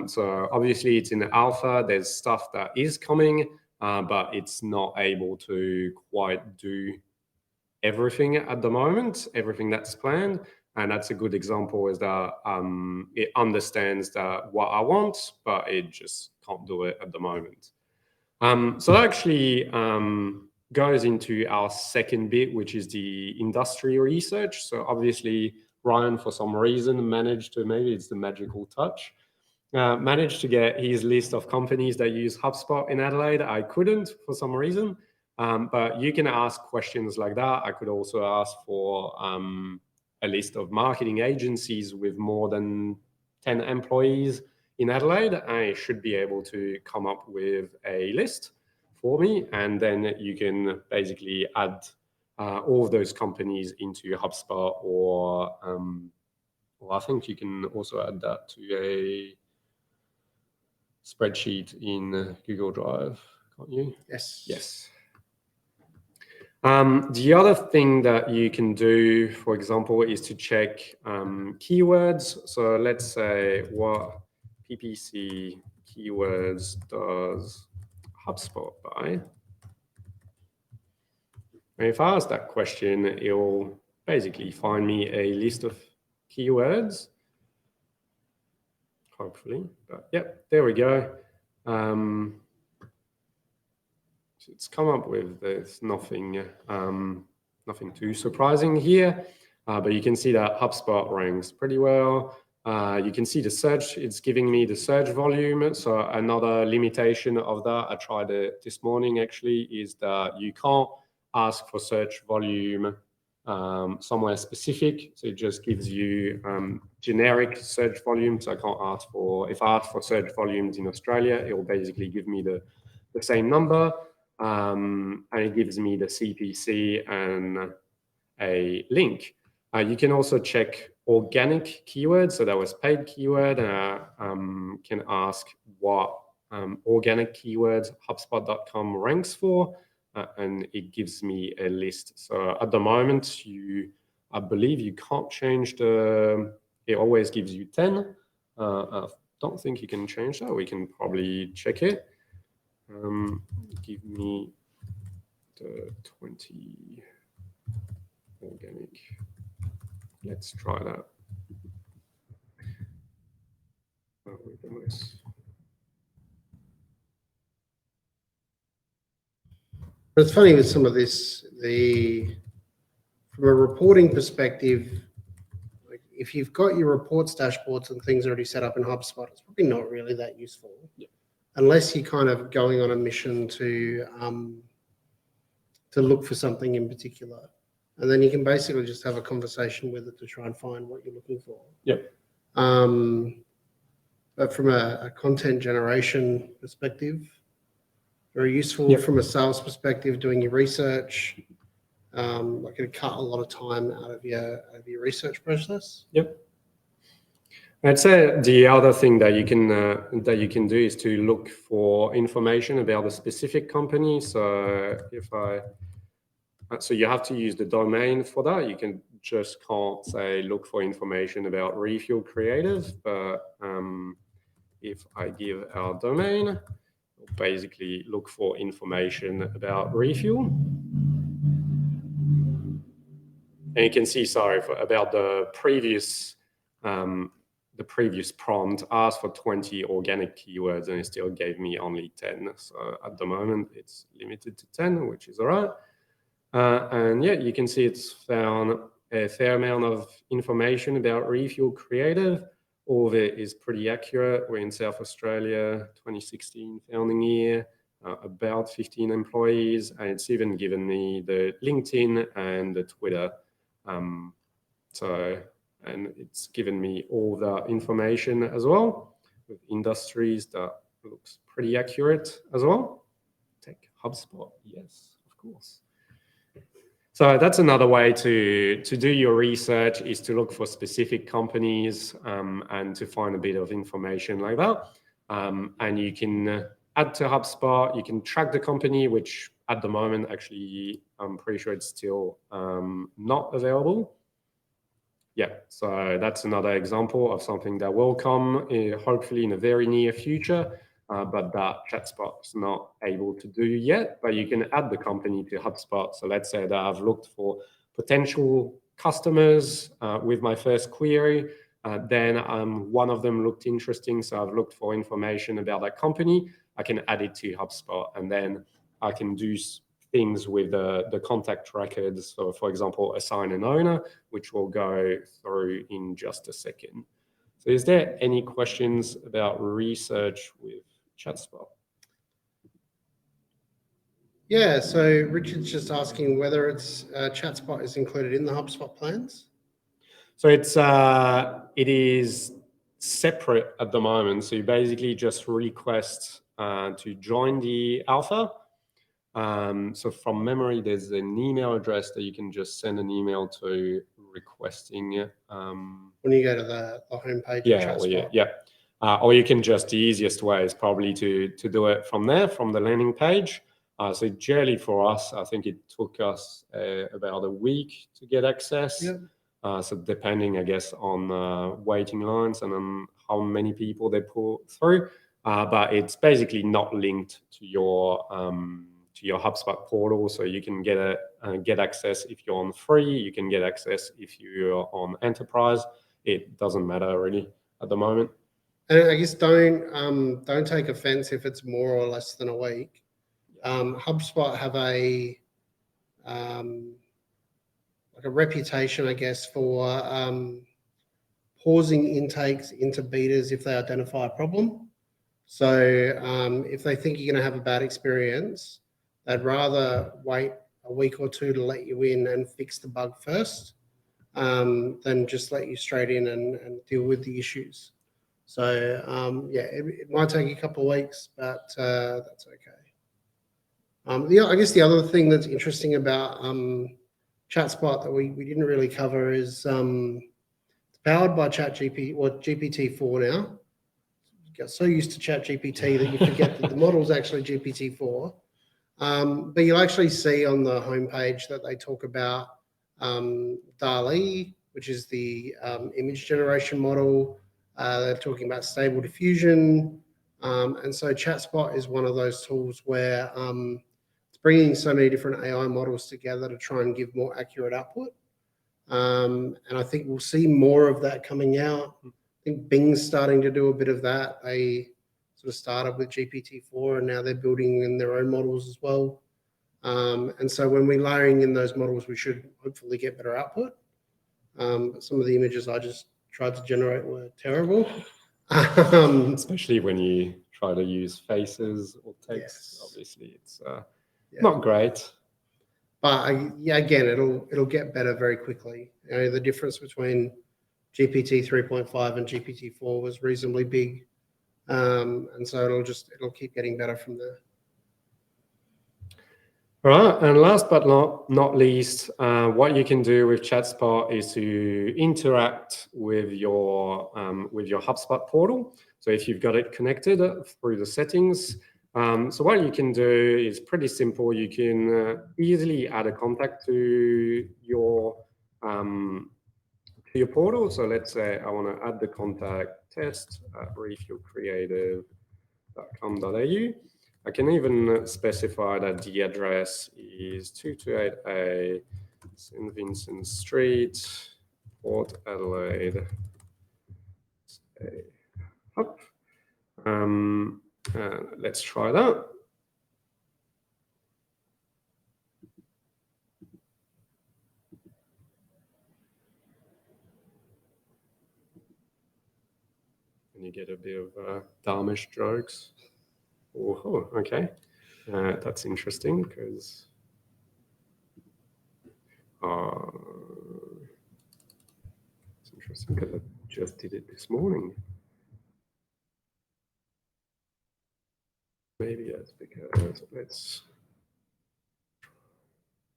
So obviously it's in alpha, there's stuff that is coming, but it's not able to quite do everything at the moment, everything that's planned. And that's a good example is that it understands that what I want, but it just can't do it at the moment. So that actually goes into our second bit, which is the industry research. So obviously, Ryan, for some reason, managed to, maybe it's the magical touch, managed to get his list of companies that use HubSpot in Adelaide. I couldn't for some reason, but you can ask questions like that. I could also ask for a list of marketing agencies with more than 10 employees in Adelaide. I should be able to come up with a list for me, and then you can basically add all of those companies into HubSpot, or I think you can also add that to a spreadsheet in Google Drive, can't you? Yes. Yes. The other thing that you can do, for example, is to check keywords. So let's say what PPC keywords does HubSpot buy? And if I ask that question, it will basically find me a list of keywords, hopefully. But yep, there we go. So it's come up with there's nothing nothing too surprising here, but you can see that HubSpot ranks pretty well. You can see the search, it's giving me the search volume. So another limitation of that, I tried it this morning actually, is that you can't ask for search volume somewhere specific. So it just gives you generic search volume. So I can't ask for, if I ask for search volumes in Australia, it will basically give me the same number. And it gives me the CPC and a link. You can also check organic keywords. So that was paid keyword. Can ask what organic keywords HubSpot.com ranks for. And it gives me a list. So at the moment, I believe you can't change it always gives you 10. I don't think you can change that. We can probably check it. Give me the 20 organic. Let's try that. Oh, goodness. But it's funny with some of this, from a reporting perspective, like if you've got your reports, dashboards, and things already set up in HubSpot, it's probably not really that useful, unless you're kind of going on a mission to look for something in particular, and then you can basically just have a conversation with it to try and find what you're looking for. Yep. But from a content generation perspective, very useful. Yep. From a sales perspective, doing your research, like it cut a lot of time out of your research process. Yep. I'd say the other thing that you can do is to look for information about a specific company. So so you have to use the domain for that. You can just can't say look for information about Refuel Creative, but if I give our domain, we'll basically look for information about Refuel. And you can see, about the previous prompt asked for 20 organic keywords and it still gave me only 10. So at the moment it's limited to 10, which is all right. And yeah, you can see it's found a fair amount of information about Refuel Creative. All of it is pretty accurate. We're in South Australia, 2016 founding year, about 15 employees, and it's even given me the LinkedIn and the Twitter. And it's given me all the information as well with industries that looks pretty accurate as well. Take HubSpot, yes, of course. So that's another way to do your research, is to look for specific companies and to find a bit of information like that. And you can add to HubSpot, you can track the company, which at the moment, actually, I'm pretty sure it's still not available. Yeah, so that's another example of something that will come hopefully in a very near future. But that ChatSpot's not able to do yet, but you can add the company to HubSpot. So let's say that I've looked for potential customers with my first query. Then one of them looked interesting, so I've looked for information about that company. I can add it to HubSpot, and then I can do things with the contact records. So for example, assign an owner, which we'll go through in just a second. So is there any questions about research with ChatSpot? Yeah, so Richard's just asking whether it's ChatSpot is included in the HubSpot plans. So it is separate at the moment. So you basically just request to join the alpha. So from memory, there's an email address that you can just send an email to requesting. When you go to the homepage of ChatSpot. Or you can just, the easiest way is probably to do it from there, from the landing page. So generally for us, I think it took us about a week to get access. Yep. So depending, I guess, on waiting lines and on how many people they pull through. But it's basically not linked to your HubSpot portal. So you can get access if you're on free. You can get access if you're on enterprise. It doesn't matter really at the moment. And I guess don't take offense if it's more or less than a week. HubSpot have like a reputation, I guess, for pausing intakes into betas if they identify a problem. So if they think you're going to have a bad experience, they'd rather wait a week or two to let you in and fix the bug first than just let you straight in and deal with the issues. So yeah, it might take a couple of weeks, but that's okay. I guess the other thing that's interesting about ChatSpot that we didn't really cover is it's powered by GPT-4 now. You get so used to ChatGPT that you forget that the model's actually GPT-4. But you'll actually see on the homepage that they talk about DALL-E, which is the image generation model. They're talking about stable diffusion. And so ChatSpot is one of those tools where it's bringing so many different AI models together to try and give more accurate output. And I think we'll see more of that coming out. I think Bing's starting to do a bit of that. They sort of started with GPT-4 and now they're building in their own models as well. And so when we're layering in those models, we should hopefully get better output. But some of the images I just tried to generate were terrible. Especially when you try to use faces or text. Yes. Obviously, it's not great. But yeah, again, it'll get better very quickly. You know, the difference between GPT 3.5 and GPT-4 was reasonably big, and so it'll keep getting better from there. All right, and last but not least, what you can do with ChatSpot is to interact with your HubSpot portal. So if you've got it connected through the settings, so what you can do is pretty simple. You can easily add a contact to your portal. So let's say I want to add the contact test at refuelcreative.com.au. I can even specify that the address is 228A St. Vincent Street, Port Adelaide. Let's try that. And you get a bit of Dharmish jokes. Oh, okay. That's interesting because it's interesting because I just did it this morning. Maybe that's because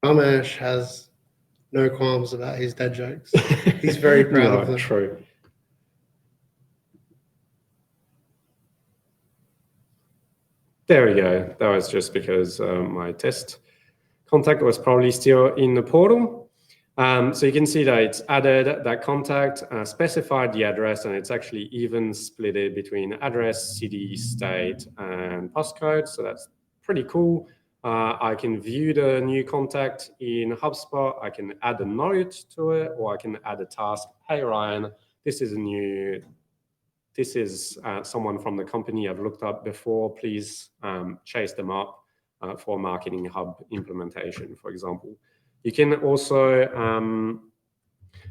Dharmish has no qualms about his dad jokes. He's very proud of them. True. There we go. That was just because my test contact was probably still in the portal. So you can see that it's added that contact, specified the address, and it's actually even split it between address, city, state, and postcode. So that's pretty cool. I can view the new contact in HubSpot. I can add a note to it, or I can add a task. Hey, Ryan, this is someone from the company I've looked up before. Please chase them up for Marketing Hub implementation, for example. You can also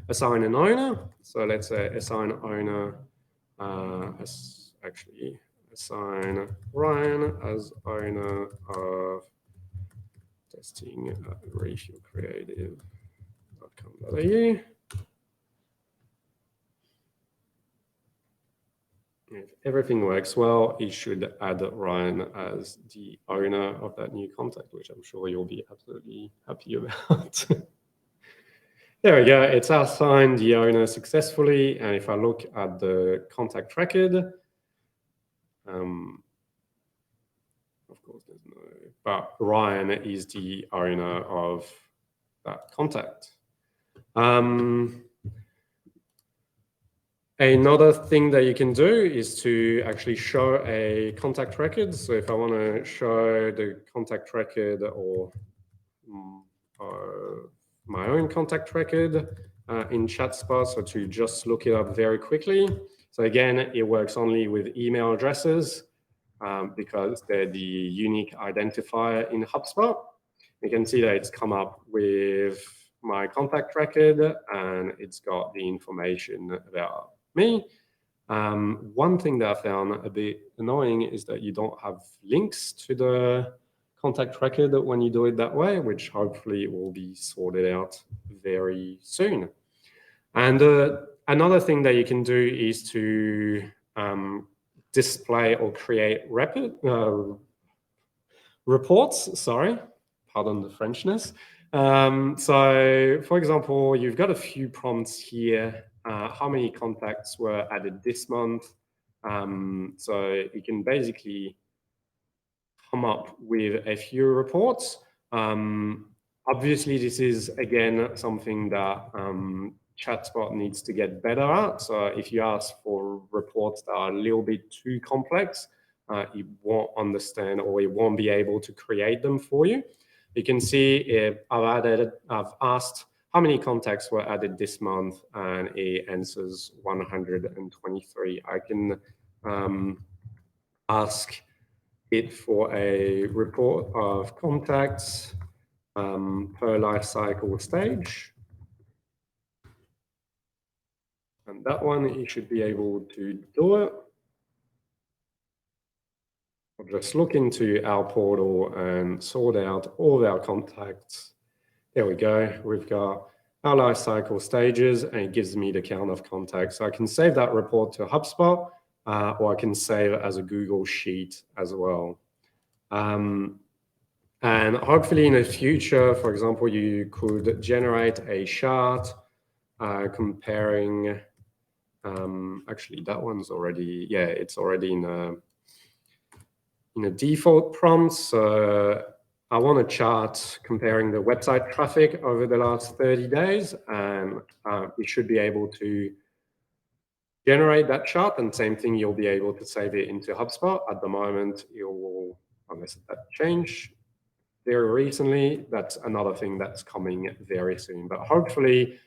assign an owner. So let's say assign owner, assign Ryan as owner of testing at refuelcreative.com.au. If everything works well, it should add Ryan as the owner of that new contact, which I'm sure you'll be absolutely happy about. There we go. It's assigned the owner successfully. And if I look at the contact record, of course, there's no, but Ryan is the owner of that contact. Another thing that you can do is to actually show a contact record. So if I want to show the contact record or my own contact record in ChatSpot, so to just look it up very quickly. So again, it works only with email addresses because they're the unique identifier in HubSpot. You can see that it's come up with my contact record, and it's got the information about me. One thing that I found a bit annoying is that you don't have links to the contact record when you do it that way, which hopefully will be sorted out very soon. And another thing that you can do is to display or create reports, sorry, pardon the Frenchness. So for example, you've got a few prompts here. How many contacts were added this month? So you can basically come up with a few reports. Obviously, this is, again, something that ChatSpot needs to get better at. So if you ask for reports that are a little bit too complex, it won't understand, or it won't be able to create them for you. You can see I've asked how many contacts were added this month, and it answers 123. I can ask it for a report of contacts per life cycle stage. And that one, you should be able to do it. I'll just look into our portal and sort out all of our contacts. There we go. We've got our life cycle stages, and it gives me the count of contacts. So I can save that report to HubSpot, or I can save it as a Google Sheet as well. And hopefully in the future, for example, you could generate a chart comparing, actually that one's already, yeah, it's already in a default prompt. So I want a chart comparing the website traffic over the last 30 days, and you should be able to generate that chart, and same thing, you'll be able to save it into HubSpot. At the moment, it will, unless that changed very recently, that's another thing that's coming very soon. But hopefully,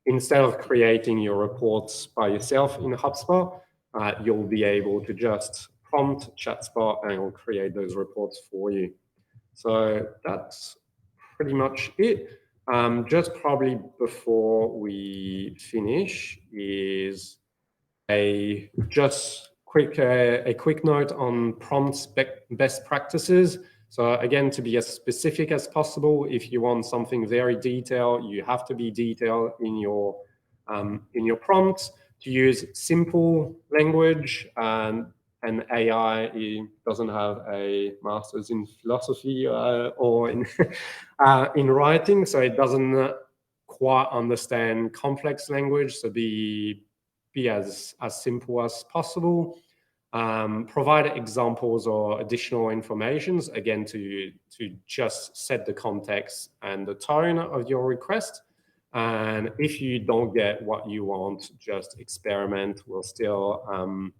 instead of creating your reports by yourself in HubSpot, you'll be able to just prompt ChatSpot and it'll create those reports for you. So that's pretty much it. Just probably before we finish is a quick note on prompts best practices. So again, to be as specific as possible. If you want something very detailed, you have to be detailed in your prompts. To use simple language, and AI doesn't have a master's in philosophy or in in writing, so it doesn't quite understand complex language. So be as simple as possible. Provide examples or additional informations, again, to just set the context and the tone of your request. And if you don't get what you want, just experiment. We're still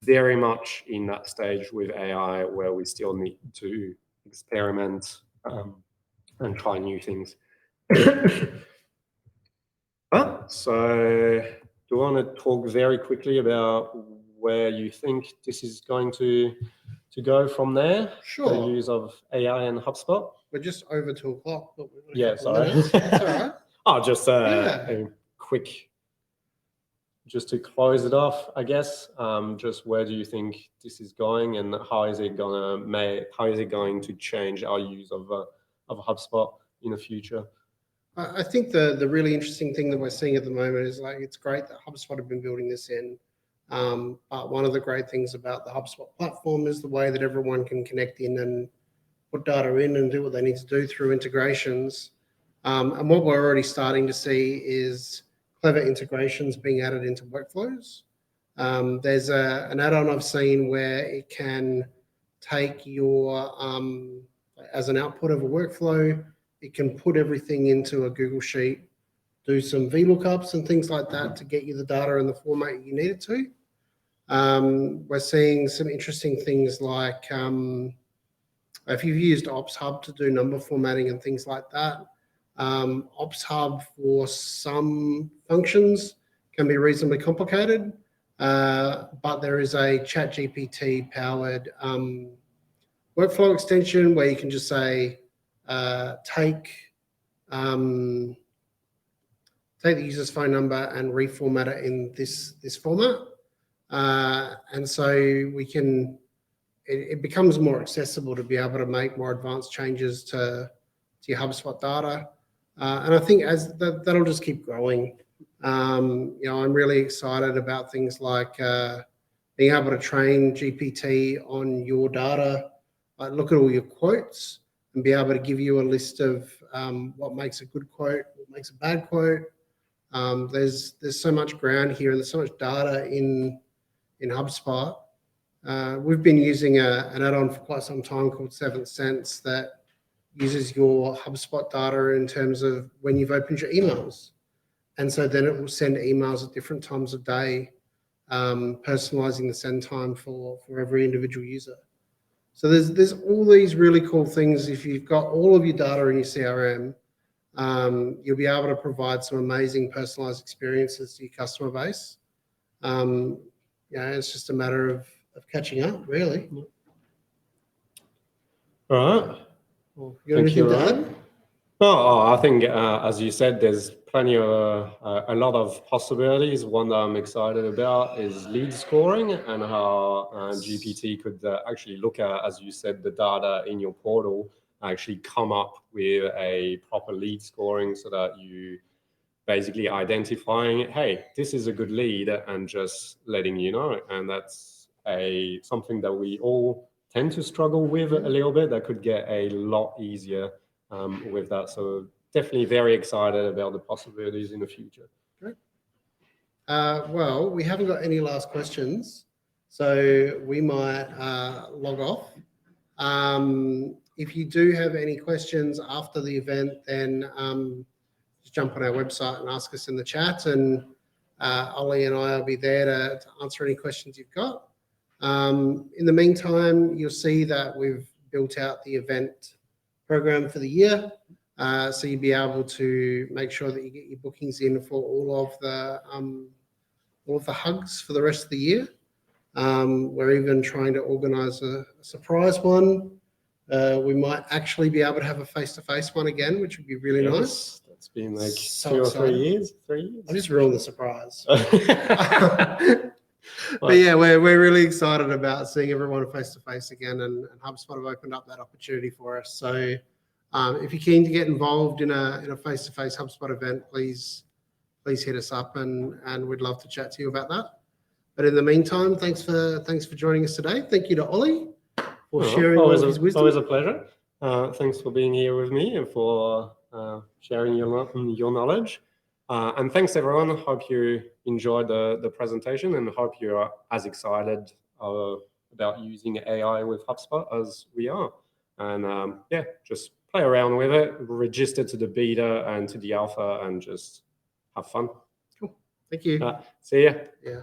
very much in that stage with AI where we still need to experiment and try new things. So do you want to talk very quickly about where you think this is going to go from there? Sure. The use of AI and HubSpot? We're just over 2 o'clock. But yeah, sorry. That's all right. Oh, just a quick, just to close it off, I guess. Just where do you think this is going, and how is it going to change our use of HubSpot in the future? I think the really interesting thing that we're seeing at the moment is, like, it's great that HubSpot have been building this in. But one of the great things about the HubSpot platform is the way that everyone can connect in and put data in and do what they need to do through integrations. And what we're already starting to see is clever integrations being added into workflows. There's an add-on I've seen where it can take your, as an output of a workflow, it can put everything into a Google Sheet, do some VLOOKUPs and things like that to get you the data in the format you need it to. We're seeing some interesting things like if you've used Ops Hub to do number formatting and things like that, Ops Hub for some functions can be reasonably complicated, but there is a ChatGPT powered workflow extension where you can just say, take take the user's phone number and reformat it in this format. And so it becomes more accessible to be able to make more advanced changes to your HubSpot data. And I think that'll just keep growing. I'm really excited about things like being able to train GPT on your data, like look at all your quotes and be able to give you a list of what makes a good quote, what makes a bad quote. There's so much ground here and there's so much data in HubSpot. We've been using an add-on for quite some time called 7th Sense that uses your HubSpot data in terms of when you've opened your emails. And so then it will send emails at different times of day, personalizing the send time for every individual user. So there's all these really cool things. If you've got all of your data in your CRM, you'll be able to provide some amazing personalized experiences to your customer base. It's just a matter of catching up, really. All right. Well, you got anything to add? I think, as you said, there's plenty of a lot of possibilities. One that I'm excited about is lead scoring and how GPT could actually look at, as you said, the data in your portal, actually come up with a proper lead scoring so that you basically identifying, hey, this is a good lead, and just letting you know. And that's something that we all tend to struggle with a little bit. That could get a lot easier with that. So definitely very excited about the possibilities in the future. Great. Well, we haven't got any last questions, so we might log off. If you do have any questions after the event, then just jump on our website and ask us in the chat, and Ollie and I will be there to answer any questions you've got. In the meantime, you'll see that we've built out the event program for the year. So you'll be able to make sure that you get your bookings in for all of the hugs for the rest of the year. We're even trying to organize a surprise one. We might actually be able to have a face-to-face one again, which would be really nice. It's been like So 2 or 3 exciting. years. 3 years. I just ruined the surprise. But yeah, we're really excited about seeing everyone face-to-face again, and HubSpot have opened up that opportunity for us. So if you're keen to get involved in a face-to-face HubSpot event, please hit us up, and we'd love to chat to you about that. But in the meantime, thanks for joining us today. Thank you to Ollie for sharing all of his wisdom. Always a pleasure. Thanks for being here with me and for sharing your knowledge. And thanks everyone. Hope you enjoyed the presentation, and hope you're as excited about using AI with HubSpot as we are. And just play around with it, register to the beta and to the alpha, and just have fun. Cool. Thank you. See ya. Yeah.